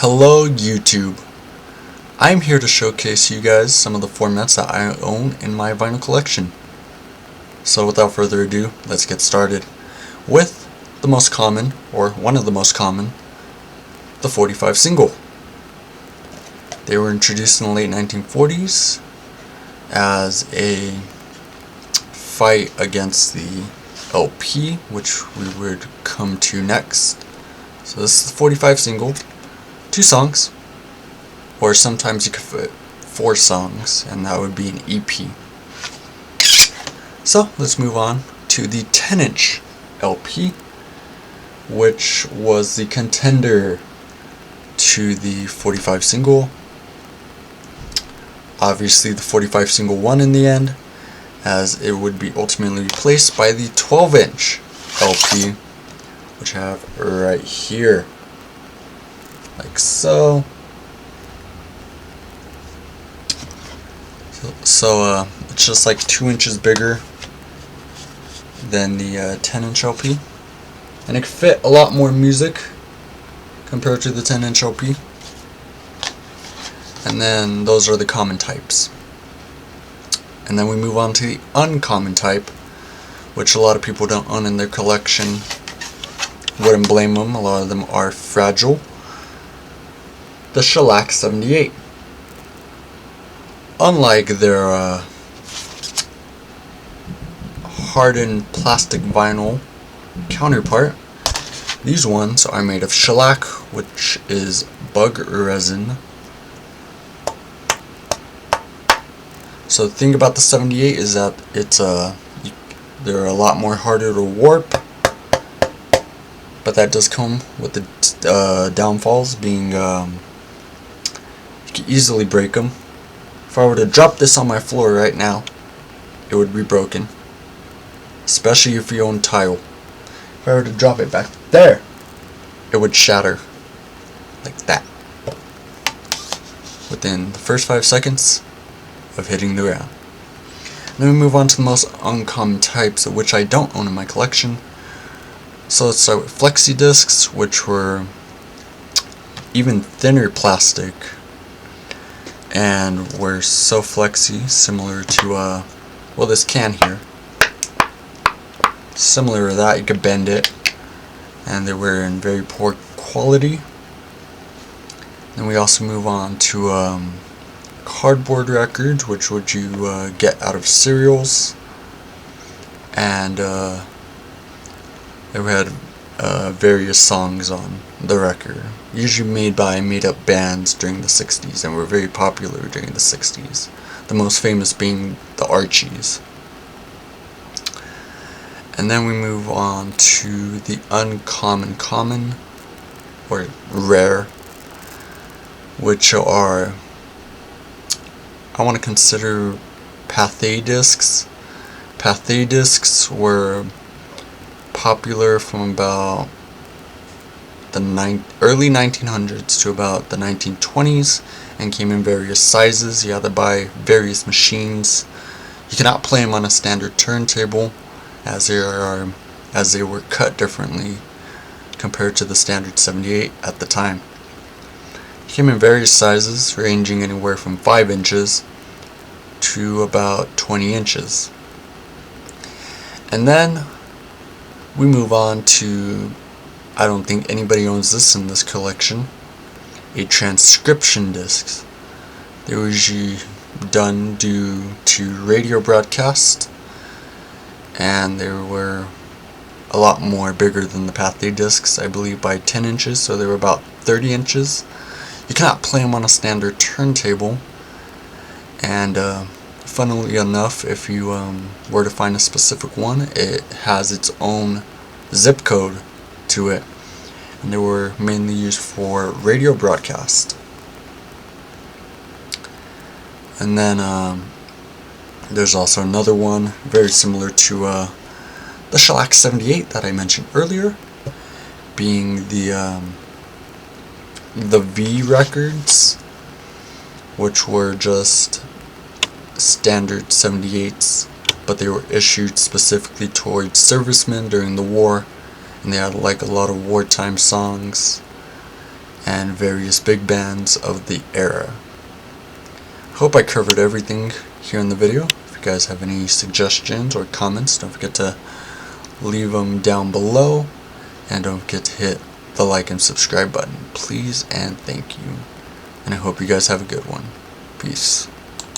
Hello YouTube. I'm here to showcase you guys some of the formats that I own in my vinyl collection. So without further ado, let's get started with the most common, or one of the most common, the 45 single. They were introduced in the late 1940s as a fight against the LP, which we would come to next. So this is the 45 single. 2 songs, or sometimes you could put 4 songs, and that would be an EP. So let's move on to the 10-inch LP, which was the contender to the 45 single. Obviously the 45 single won in the end, as it would be ultimately replaced by the 12-inch LP, which I have right here. Like so. So it's just like 2 inches bigger than the 10-inch LP, and it could fit a lot more music compared to the 10-inch LP. And then those are the common types. And then we move on to the uncommon type, which a lot of people don't own in their collection. Wouldn't blame them, a lot of them are fragile. The Shellac 78. Unlike their hardened plastic vinyl counterpart, these ones are made of shellac, which is bug resin. So the thing about the 78 is that it's they're a lot more harder to warp, but that does come with the downfalls, being you can easily break them. If I were to drop this on my floor right now, it would be broken. Especially if you own tile. If I were to drop it back there, it would shatter. Like that. Within the first 5 seconds of hitting the ground. Then we move on to the most uncommon types, of which I don't own in my collection. So let's start with flexi discs, which were even thinner plastic and were so flexy, similar to well, this can here, similar to that. You could bend it, and they were in very poor quality. Then we also move on to cardboard records, which would you get out of cereals, and they had various songs on the record, usually made by made-up bands during the 60s, and were very popular during the 60s. The most famous being the Archies. And then we move on to the uncommon common, or rare, which are, I want to consider Pathé discs. Pathé discs were popular from about the early 1900s to about the 1920s, and came in various sizes. You had to buy various machines. You cannot play them on a standard turntable, as they were cut differently compared to the standard 78 at the time. It came in various sizes, ranging anywhere from 5 inches to about 20 inches. And then we move on to, I don't think anybody owns this in this collection, a transcription disc. They were usually done due to radio broadcast, and they were a lot more bigger than the Pathé discs, I believe by 10 inches, so they were about 30 inches. You cannot play them on a standard turntable, and funnily enough, if you were to find a specific one, it has its own zip code to it, and they were mainly used for radio broadcast. And then there's also another one very similar to the Shellac 78 that I mentioned earlier, being the V records, which were just standard 78s, but they were issued specifically towards servicemen during the war, and they had like a lot of wartime songs, and various big bands of the era. Hope I covered everything here in the video. If you guys have any suggestions or comments, don't forget to leave them down below, and don't forget to hit the like and subscribe button, please and thank you. And I hope you guys have a good one. Peace.